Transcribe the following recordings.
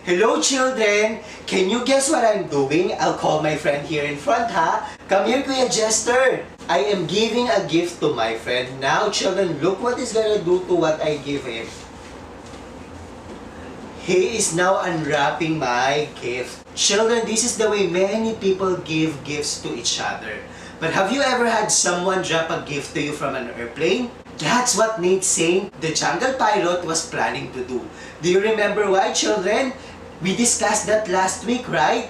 Hello children! Can you guess what I'm doing? I'll call my friend here in front, ha? Come here, Kuya Jester! I am giving a gift to my friend. Now children, look what he's gonna do to what I give him. He is now unwrapping my gift. Children, this is the way many people give gifts to each other. But have you ever had someone drop a gift to you from an airplane? That's what Nate saying the jungle pilot was planning to do. Do you remember why, children? We discussed that last week, right?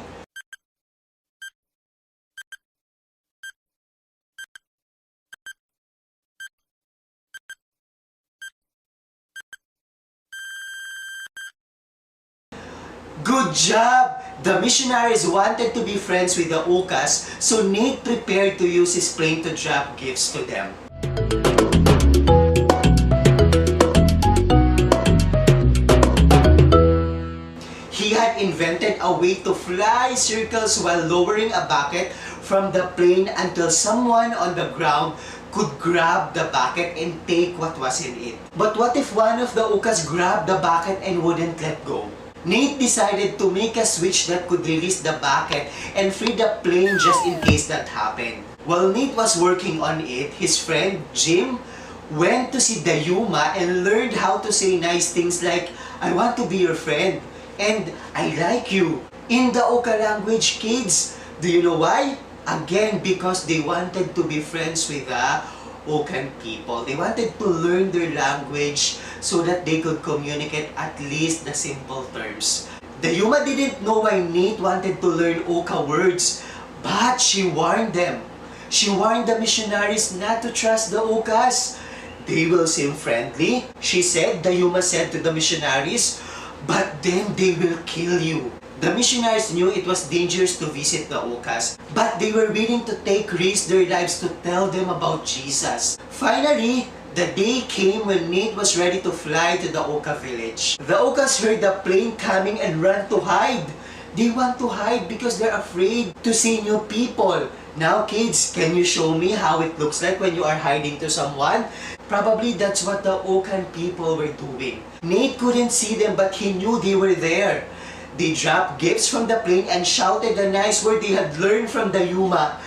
Good job! The missionaries wanted to be friends with the Okas, so Nate prepared to use his plane to drop gifts to them. He had invented a way to fly circles while lowering a bucket from the plane until someone on the ground could grab the bucket and take what was in it. But what if one of the Okas grabbed the bucket and wouldn't let go? Nate decided to make a switch that could release the bucket and free the plane just in case that happened. While Nate was working on it, his friend Jim went to see the Yuma and learned how to say nice things like, "I want to be your friend," and "I like you" in the Oka language, kids. Do you know why? Again, because they wanted to be friends with the Okan people. They wanted to learn their language so that they could communicate at least the simple terms. The Yuma didn't know why Nate wanted to learn Oka words, but she warned them. She warned the missionaries not to trust the Okas. They will seem friendly, she said, the Yuma said to the missionaries, but then they will kill you. The missionaries knew it was dangerous to visit the Okas, but they were willing to risk their lives to tell them about Jesus. Finally, the day came when Nate was ready to fly to the Oka village. The Okas heard the plane coming and ran to hide. They want to hide because they're afraid to see new people. Now kids, can you show me how it looks like when you are hiding to someone? Probably that's what the Okan people were doing. Nate couldn't see them, but he knew they were there. They dropped gifts from the plane and shouted the nice word they had learned from the Yuma.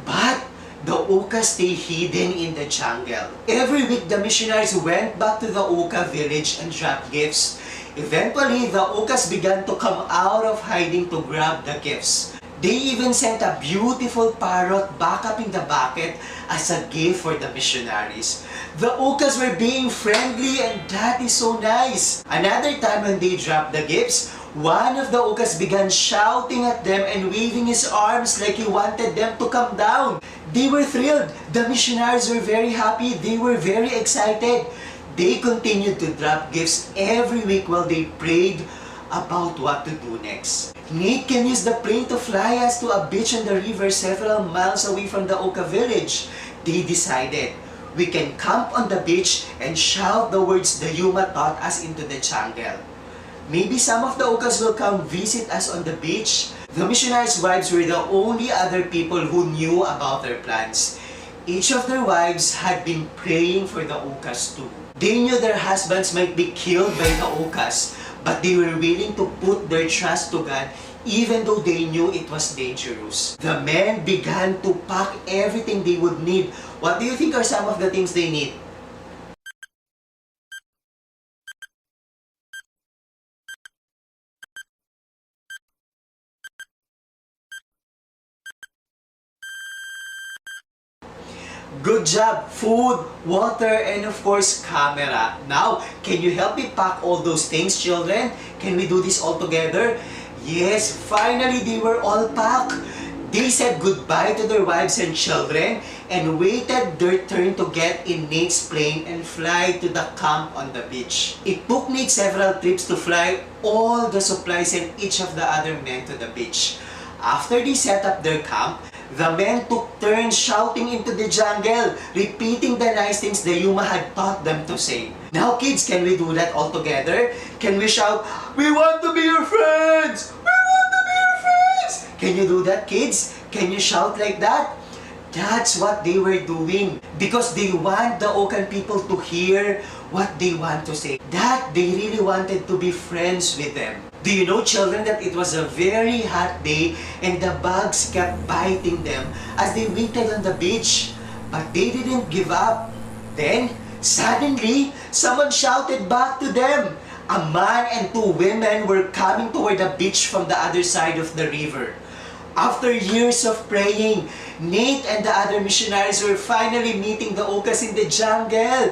But the Okas stayed hidden in the jungle. Every week, the missionaries went back to the Oka village and dropped gifts. Eventually, the Okas began to come out of hiding to grab the gifts. They even sent a beautiful parrot back up in the bucket as a gift for the missionaries. The Okas were being friendly, and that is so nice. Another time when they dropped the gifts, one of the Okas began shouting at them and waving his arms like he wanted them to come down. They were thrilled. The missionaries were very happy. They were very excited. They continued to drop gifts every week while they prayed about what to do next. Nate can use the plane to fly us to a beach on the river several miles away from the Oka village. They decided, we can camp on the beach and shout the words the Yuma taught us into the jungle. Maybe some of the Okas will come visit us on the beach. The missionaries' wives were the only other people who knew about their plans. Each of their wives had been praying for the Okas too. They knew their husbands might be killed by the Okas, but they were willing to put their trust to God even though they knew it was dangerous. The men began to pack everything they would need. What do you think are some of the things they need? Good job! Food, water, and of course, camera. Now, can you help me pack all those things, children? Can we do this all together? Yes, finally they were all packed. They said goodbye to their wives and children and waited their turn to get in Nate's plane and fly to the camp on the beach. It took Nate several trips to fly all the supplies and each of the other men to the beach. After they set up their camp, the men took turns shouting into the jungle, repeating the nice things the Yuma had taught them to say. Now kids, can we do that all together? Can we shout, "We want to be your friends! We want to be your friends!" Can you do that, kids? Can you shout like that? That's what they were doing because they want the Okan people to hear what they want to say. That they really wanted to be friends with them. Do you know, children, that it was a very hot day and the bugs kept biting them as they waited on the beach? But they didn't give up. Then, suddenly, someone shouted back to them. A man and two women were coming toward the beach from the other side of the river. After years of praying, Nate and the other missionaries were finally meeting the Okas in the jungle.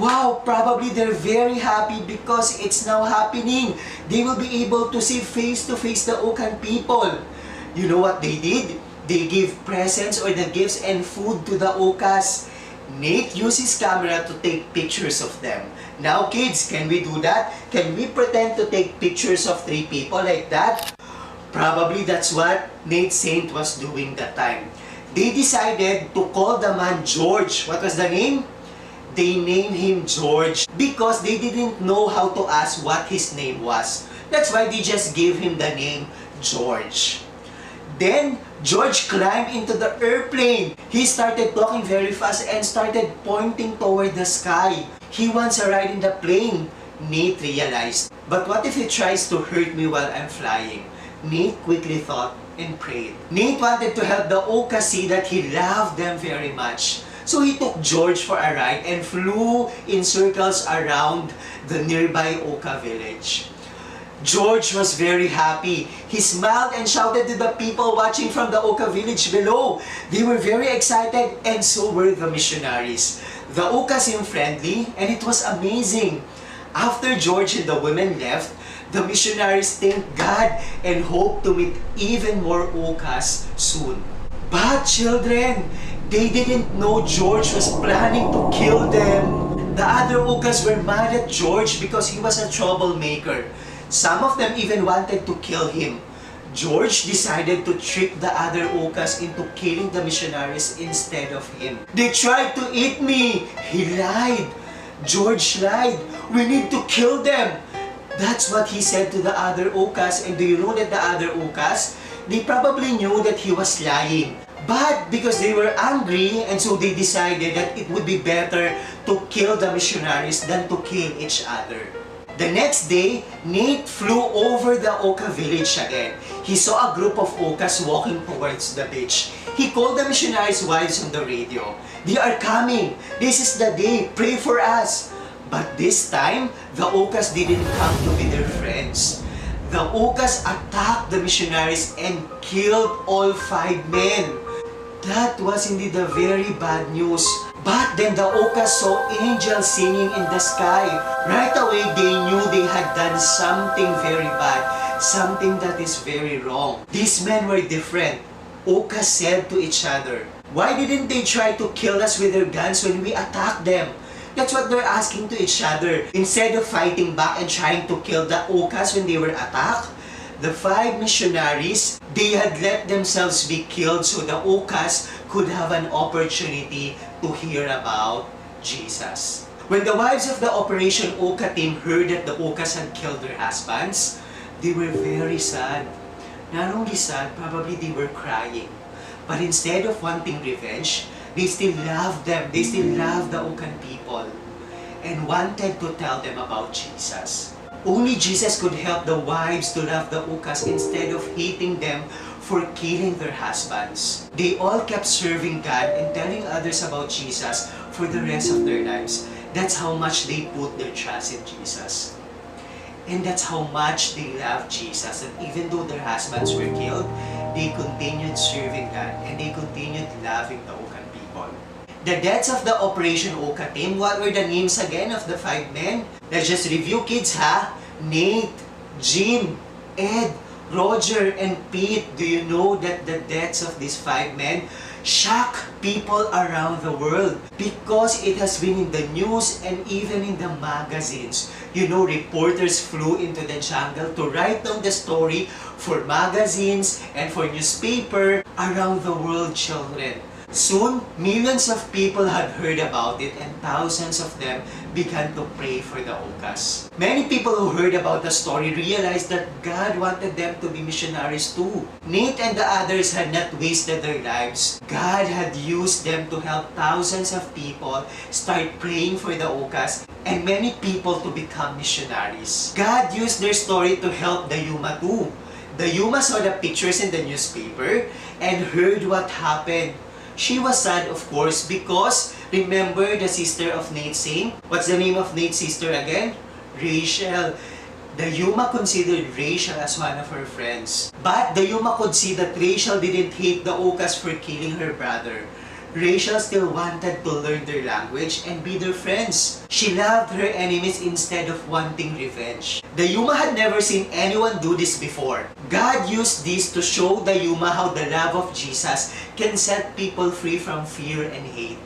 Wow, probably they're very happy because it's now happening. They will be able to see face to face the Okan people. You know what they did? They gave presents or the gifts and food to the Okas. Nate used his camera to take pictures of them. Now kids, can we do that? Can we pretend to take pictures of three people like that? Probably that's what Nate Saint was doing that time. They decided to call the man George. What was the name? They named him George because they didn't know how to ask what his name was. That's why they just gave him the name George. Then, George climbed into the airplane. He started talking very fast and started pointing toward the sky. He wants a ride in the plane. Nate realized, but what if he tries to hurt me while I'm flying? Nate quickly thought and prayed. Nate wanted to help the Oka see that he loved them very much. So he took George for a ride and flew in circles around the nearby Oka village. George was very happy. He smiled and shouted to the people watching from the Oka village below. They were very excited and so were the missionaries. The Oka seemed friendly and it was amazing. After George and the women left, the missionaries thanked God and hoped to meet even more Okas soon. But children, they didn't know George was planning to kill them. The other Okas were mad at George because he was a troublemaker. Some of them even wanted to kill him. George decided to trick the other Okas into killing the missionaries instead of him. They tried to eat me! He lied. George lied. We need to kill them. That's what he said to the other Okas. And do you know that the other Okas, they probably knew that he was lying. But because they were angry and so they decided that it would be better to kill the missionaries than to kill each other. The next day, Nate flew over the Oka village again. He saw a group of Okas walking towards the beach. He called the missionaries' wives on the radio. They are coming. This is the day. Pray for us. But this time, the Okas didn't come to be their friends. The Okas attacked the missionaries and killed all 5 men. That was indeed a very bad news. But then the Okas saw angels singing in the sky. Right away, they knew they had done something very bad, something that is very wrong. These men were different. Okas said to each other, why didn't they try to kill us with their guns when we attacked them? That's what they're asking to each other. Instead of fighting back and trying to kill the Okas when they were attacked, the 5 missionaries, they had let themselves be killed so the Okas could have an opportunity to hear about Jesus. When the wives of the Operation Oka team heard that the Okas had killed their husbands, they were very sad. Not only sad, probably they were crying. But instead of wanting revenge, they still loved them. They still loved the Okan people and wanted to tell them about Jesus. Only Jesus could help the wives to love the Okas instead of hating them for killing their husbands. They all kept serving God and telling others about Jesus for the rest of their lives. That's how much they put their trust in Jesus. And that's how much they loved Jesus. And even though their husbands were killed, they continued serving God and they continued loving the Okan people. The deaths of the Operation Oka team, what were the names again of the 5 men? Let's just review, kids, ha? Nate, Jim, Ed, Roger, and Pete. Do you know that the deaths of these 5 men shock people around the world? Because it has been in the news and even in the magazines. You know, reporters flew into the jungle to write down the story for magazines and for newspaper around the world, children. Soon, millions of people had heard about it and thousands of them began to pray for the Okas. Many people who heard about the story realized that God wanted them to be missionaries too. Nate and the others had not wasted their lives. God had used them to help thousands of people start praying for the Okas and many people to become missionaries. God used their story to help the Yuma too. The Yuma saw the pictures in the newspaper and heard what happened. She was sad, of course, because remember the sister of Nate's saying? What's the name of Nate's sister again? Rachel. The Yuma considered Rachel as one of her friends. But the Yuma could see that Rachel didn't hate the Okas for killing her brother. Rachel still wanted to learn their language and be their friends. She loved her enemies instead of wanting revenge. The Yuma had never seen anyone do this before. God used this to show the Yuma how the love of Jesus can set people free from fear and hate.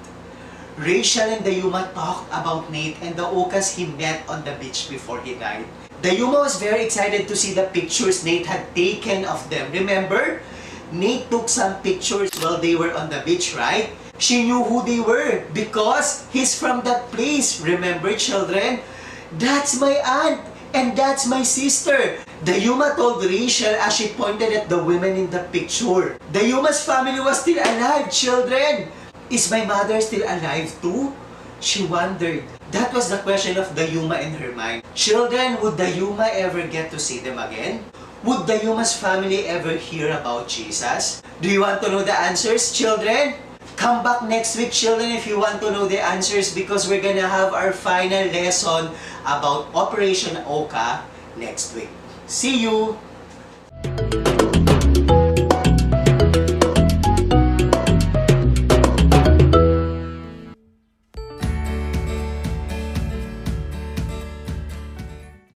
Rachel and the Yuma talked about Nate and the Okas he met on the beach before he died. The Yuma was very excited to see the pictures Nate had taken of them. Remember? Nate took some pictures while they were on the beach, right? She knew who they were because he's from that place. Remember, children? That's my aunt and that's my sister. The Yuma told Rachel as she pointed at the women in the picture. The Yuma's family was still alive, children. Is my mother still alive too? She wondered. That was the question of the Yuma in her mind. Children, would the Yuma ever get to see them again? Would the Yuma's family ever hear about Jesus? Do you want to know the answers, children? Come back next week, children, if you want to know the answers because we're gonna have our final lesson about Operation Oka next week. See you!